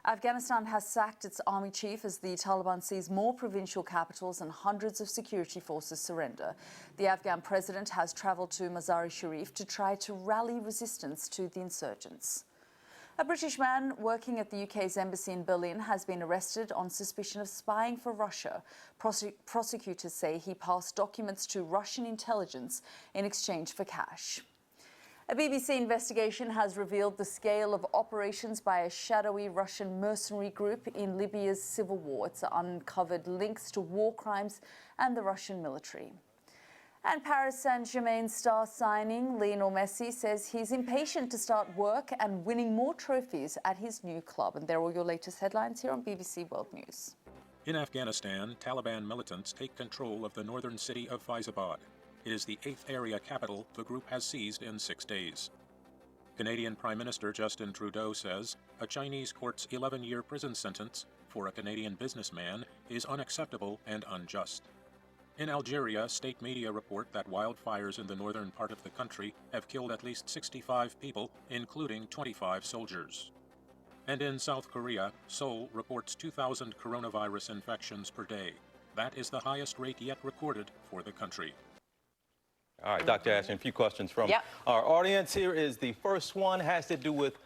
Afghanistan has sacked its army chief as the Taliban seize more provincial capitals and hundreds of security forces surrender. The Afghan president has travelled to Mazar-e-Sharif to try to rally resistance to the insurgents. A British man working at the UK's embassy in Berlin has been arrested on suspicion of spying for Russia. Prosecutors say he passed documents to Russian intelligence in exchange for cash. A BBC investigation has revealed the scale of operations by a shadowy Russian mercenary group in Libya's civil war. It's uncovered links to war crimes and the Russian military. And Paris Saint-Germain star signing Lionel Messi says he's impatient to start work and winning more trophies at his new club. And they're all your latest headlines here on BBC World News. In Afghanistan, Taliban militants take control of the northern city of Faizabad. It is the 8th area capital the group has seized in 6 days. Canadian Prime Minister Justin Trudeau says a Chinese court's 11-year prison sentence for a Canadian businessman is unacceptable and unjust. In Algeria, state media report that wildfires in the northern part of the country have killed at least 65 people, including 25 soldiers. And in South Korea, Seoul reports 2,000 coronavirus infections per day. That is the highest rate yet recorded for the country. All right, Dr. Ashton, a few questions from our audience. Here is the first one, has to do with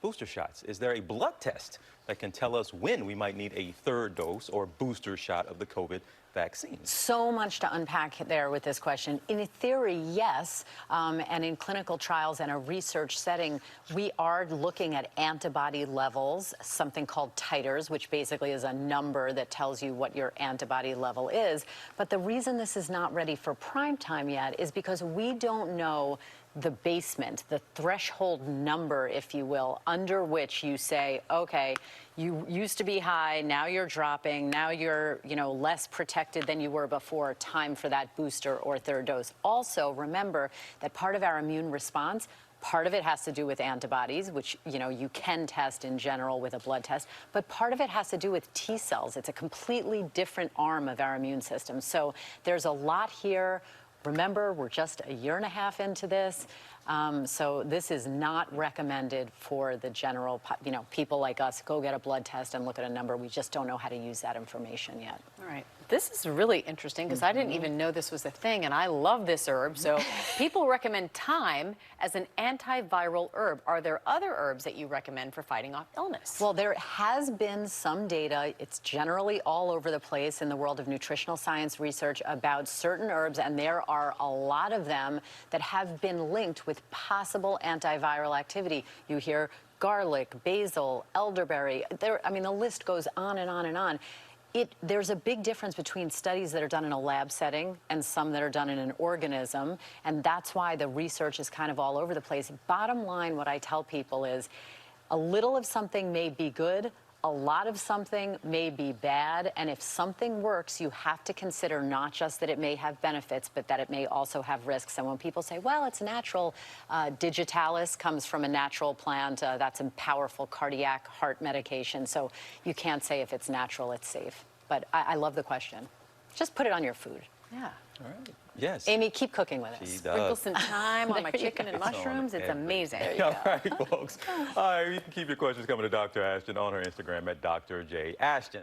booster shots. Is there a blood test that can tell us when we might need a third dose or booster shot of the COVID vaccine? So much to unpack there with this question. In theory, yes, and in clinical trials and a research setting, we are looking at antibody levels, something called titers, which basically is a number that tells you what your antibody level is. But the reason this is not ready for prime time yet is because we don't know the basement, the threshold number, if you will, under which you say, okay, you used to be high, now you're dropping, now you're, less protected than you were before, time for that booster or third dose. Also, remember that part of our immune response, part of it has to do with antibodies, which, you can test in general with a blood test, but part of it has to do with T cells. It's a completely different arm of our immune system. So there's a lot here. Remember, we're just a year and a half into this, so this is not recommended for the general, people like us. Go get a blood test and look at a number. We just don't know how to use that information yet. All right. This is really interesting because I didn't even know this was a thing, and I love this herb. So people recommend thyme as an antiviral herb. Are there other herbs that you recommend for fighting off illness? Well, there has been some data. It's generally all over the place in the world of nutritional science research about certain herbs, and there are a lot of them that have been linked with possible antiviral activity. You hear garlic, basil, elderberry. The list goes on and on and on. There's a big difference between studies that are done in a lab setting and some that are done in an organism, and that's why the research is kind of all over the place. Bottom line, what I tell people is a little of something may be good, a lot of something may be bad, and if something works, you have to consider not just that it may have benefits, but that it may also have risks. And when people say, well, it's natural, digitalis comes from a natural plant. That's a powerful cardiac heart medication. So you can't say if it's natural, it's safe. But I love the question. Just put it on your food. Yeah. All right. Yes. Amy, keep cooking with us. Sprinkle some thyme on my chicken and mushrooms. It's amazing. All right, folks. All right, you can keep your questions coming to Dr. Ashton on her Instagram at Dr. J. Ashton.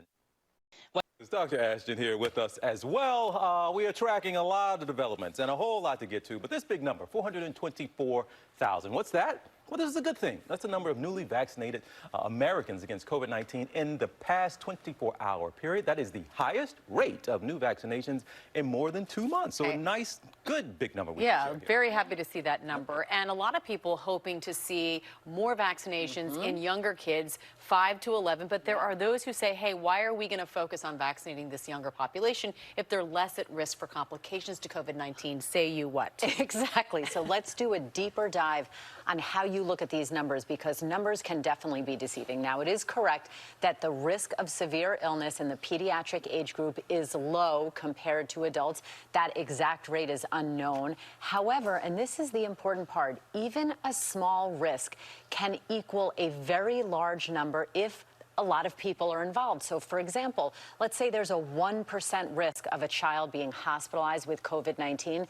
It's Dr. Ashton here with us as well. We are tracking a lot of developments and a whole lot to get to, but this big number, 424,000. What's that? Well, this is a good thing. That's the number of newly vaccinated Americans against COVID-19 in the past 24-hour period. That is the highest rate of new vaccinations in more than 2 months. So a nice, good, big number. Yeah, very happy to see that number. And a lot of people hoping to see more vaccinations in younger kids, 5 to 11. But there are those who say, hey, why are we going to focus on vaccinating this younger population if they're less at risk for complications to COVID-19? Say you what? Exactly. So let's do a deeper dive on how you look at these numbers, because numbers can definitely be deceiving. Now, it is correct that the risk of severe illness in the pediatric age group is low compared to adults. That exact rate is unknown. However, and this is the important part, even a small risk can equal a very large number if a lot of people are involved. So, for example, let's say there's a 1% risk of a child being hospitalized with COVID-19.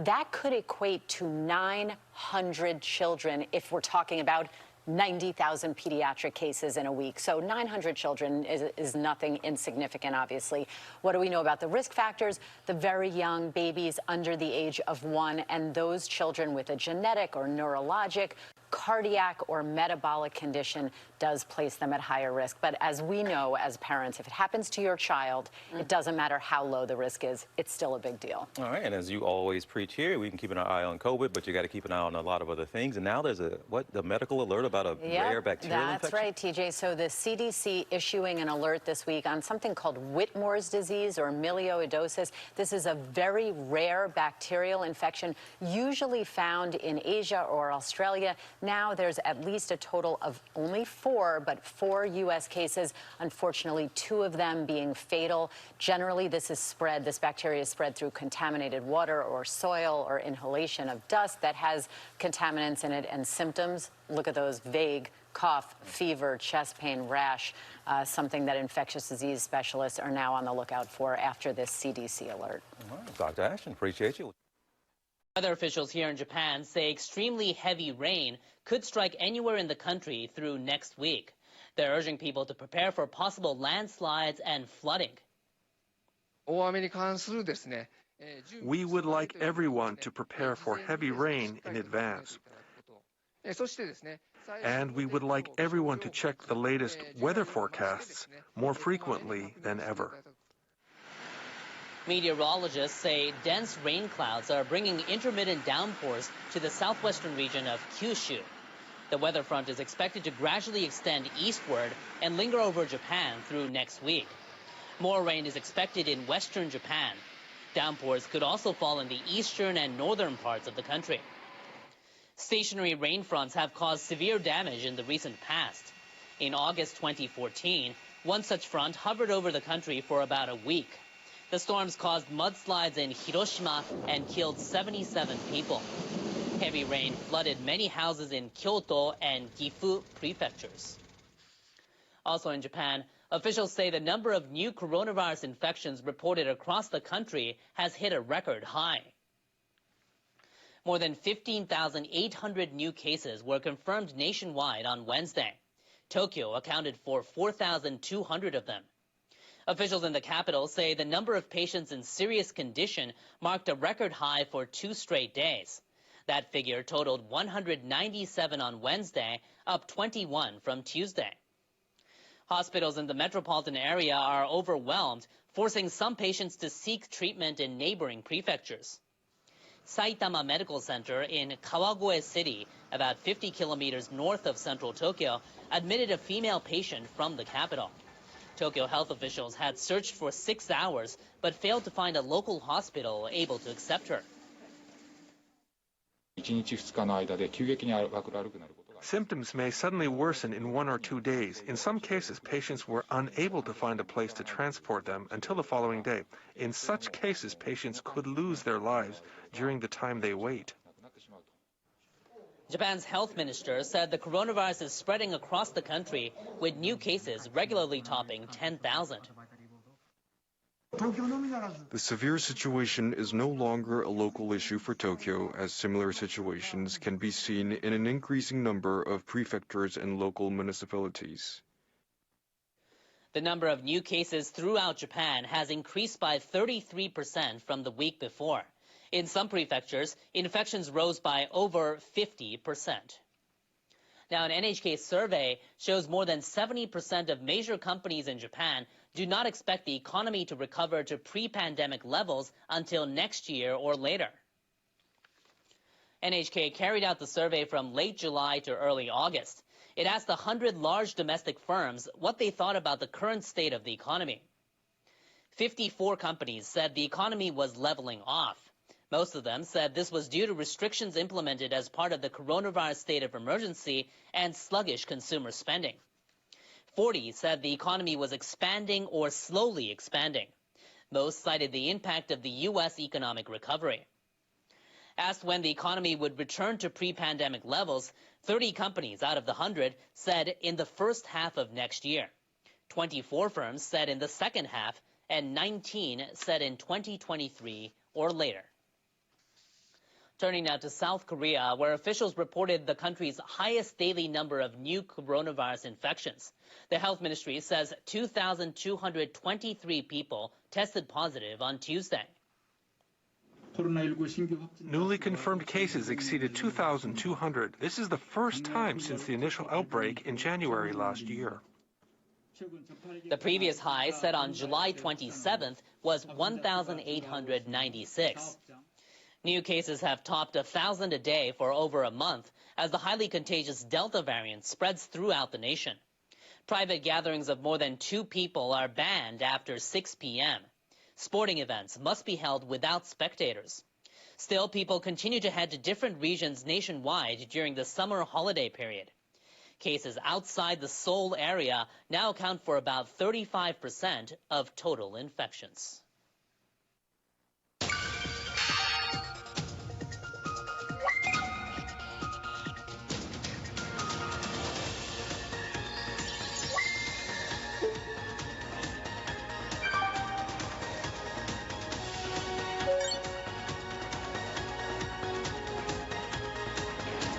That could equate to 900 children if we're talking about 90,000 pediatric cases in a week. So 900 children is nothing insignificant, obviously. What do we know about the risk factors? The very young babies under the age of 1 and those children with a genetic or neurologic, cardiac or metabolic condition does place them at higher risk. But as we know as parents, if it happens to your child, it doesn't matter how low the risk is, it's still a big deal. All right, and as you always preach here, we can keep an eye on COVID, but you got to keep an eye on a lot of other things. And now there's the medical alert about a rare bacterial infection? That's right, TJ. So the CDC issuing an alert this week on something called Whitmore's disease or milioidosis. This is a very rare bacterial infection, usually found in Asia or Australia. Now there's at least a total of only 4 U.S. cases. Unfortunately, 2 of them being fatal. Generally, this bacteria is spread through contaminated water or soil or inhalation of dust that has contaminants in it, and symptoms, look at those: vague cough, fever, chest pain, rash, something that infectious disease specialists are now on the lookout for after this CDC alert. All right, Dr. Ashton, appreciate you. Weather officials here in Japan say extremely heavy rain could strike anywhere in the country through next week. They're urging people to prepare for possible landslides and flooding. We would like everyone to prepare for heavy rain in advance. And we would like everyone to check the latest weather forecasts more frequently than ever. Meteorologists say dense rain clouds are bringing intermittent downpours to the southwestern region of Kyushu. The weather front is expected to gradually extend eastward and linger over Japan through next week. More rain is expected in western Japan. Downpours could also fall in the eastern and northern parts of the country. Stationary rain fronts have caused severe damage in the recent past. In August 2014, one such front hovered over the country for about a week. The storms caused mudslides in Hiroshima and killed 77 people. Heavy rain flooded many houses in Kyoto and Gifu prefectures. Also in Japan, officials say the number of new coronavirus infections reported across the country has hit a record high. More than 15,800 new cases were confirmed nationwide on Wednesday. Tokyo accounted for 4,200 of them. Officials in the capital say the number of patients in serious condition marked a record high for 2 straight days. That figure totaled 197 on Wednesday, up 21 from Tuesday. Hospitals in the metropolitan area are overwhelmed, forcing some patients to seek treatment in neighboring prefectures. Saitama Medical Center in Kawagoe City, about 50 kilometers north of central Tokyo, admitted a female patient from the capital. Tokyo health officials had searched for 6 hours, but failed to find a local hospital able to accept her. Symptoms may suddenly worsen in 1 or 2 days. In some cases, patients were unable to find a place to transport them until the following day. In such cases, patients could lose their lives during the time they wait. Japan's health minister said the coronavirus is spreading across the country, with new cases regularly topping 10,000. The severe situation is no longer a local issue for Tokyo, as similar situations can be seen in an increasing number of prefectures and local municipalities. The number of new cases throughout Japan has increased by 33% from the week before. In some prefectures, infections rose by over 50%. Now, an NHK survey shows more than 70% of major companies in Japan do not expect the economy to recover to pre-pandemic levels until next year or later. NHK carried out the survey from late July to early August. It asked 100 large domestic firms what they thought about the current state of the economy. 54 companies said the economy was leveling off. Most of them said this was due to restrictions implemented as part of the coronavirus state of emergency and sluggish consumer spending. 40 said the economy was expanding or slowly expanding. Most cited the impact of the U.S. economic recovery. Asked when the economy would return to pre-pandemic levels, 30 companies out of the 100 said in the first half of next year. 24 firms said in the second half, and 19 said in 2023 or later. Turning now to South Korea, where officials reported the country's highest daily number of new coronavirus infections. The health ministry says 2,223 people tested positive on Tuesday. Newly confirmed cases exceeded 2,200. This is the first time since the initial outbreak in January last year. The previous high, set on July 27th, was 1,896. New cases have topped 1,000 a day for over a month as the highly contagious Delta variant spreads throughout the nation. Private gatherings of more than 2 people are banned after 6 p.m. Sporting events must be held without spectators. Still, people continue to head to different regions nationwide during the summer holiday period. Cases outside the Seoul area now account for about 35% of total infections.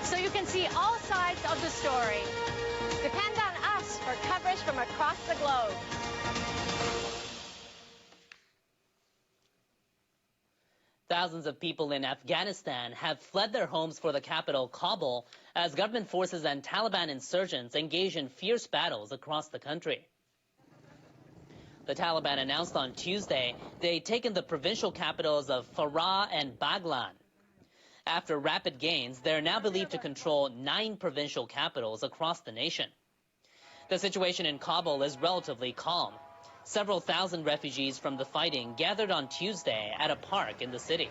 So you can see all sides of the story. Depend on us for coverage from across the globe. Thousands of people in Afghanistan have fled their homes for the capital, Kabul, as government forces and Taliban insurgents engage in fierce battles across the country. The Taliban announced on Tuesday they'd taken the provincial capitals of Farah and Baghlan. After rapid gains, they're now believed to control 9 provincial capitals across the nation. The situation in Kabul is relatively calm. Several thousand refugees from the fighting gathered on Tuesday at a park in the city.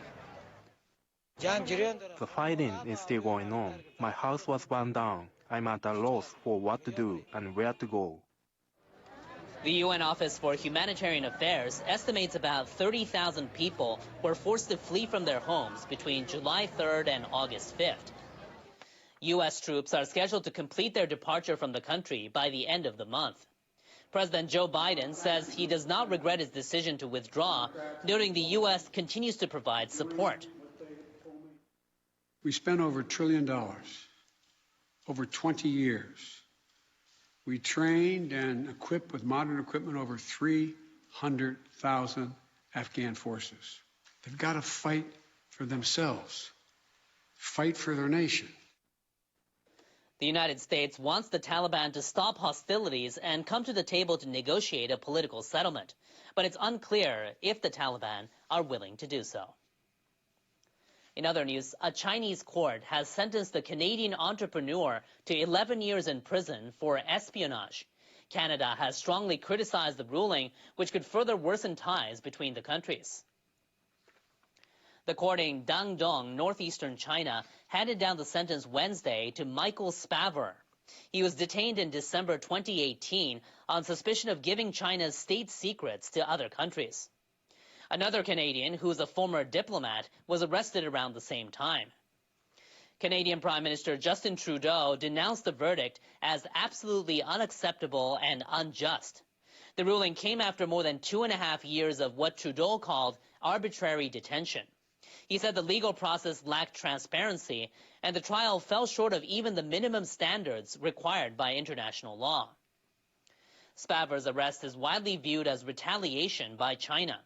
The fighting is still going on. My house was burned down. I'm at a loss for what to do and where to go. The UN Office for Humanitarian Affairs estimates about 30,000 people were forced to flee from their homes between July 3rd and August 5th. U.S. troops are scheduled to complete their departure from the country by the end of the month. President Joe Biden says he does not regret his decision to withdraw, noting the U.S. continues to provide support. We spent over $1 trillion over 20 years. We trained and equipped with modern equipment over 300,000 Afghan forces. They've got to fight for themselves, fight for their nation. The United States wants the Taliban to stop hostilities and come to the table to negotiate a political settlement, but it's unclear if the Taliban are willing to do so. In other news, a Chinese court has sentenced the Canadian entrepreneur to 11 years in prison for espionage. Canada has strongly criticized the ruling, which could further worsen ties between the countries. The court in Dandong, northeastern China, handed down the sentence Wednesday to Michael Spavor. He was detained in December 2018 on suspicion of giving China's state secrets to other countries. Another Canadian, who is a former diplomat, was arrested around the same time. Canadian Prime Minister Justin Trudeau denounced the verdict as absolutely unacceptable and unjust. The ruling came after more than 2.5 years of what Trudeau called arbitrary detention. He said the legal process lacked transparency and the trial fell short of even the minimum standards required by international law. Spavor's arrest is widely viewed as retaliation by China.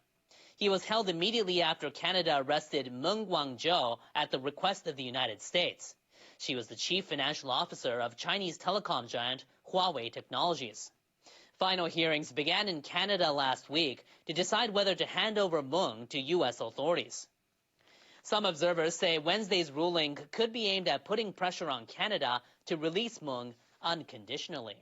He was held immediately after Canada arrested Meng Wanzhou at the request of the United States. She was the chief financial officer of Chinese telecom giant Huawei Technologies. Final hearings began in Canada last week to decide whether to hand over Meng to U.S. authorities. Some observers say Wednesday's ruling could be aimed at putting pressure on Canada to release Meng unconditionally.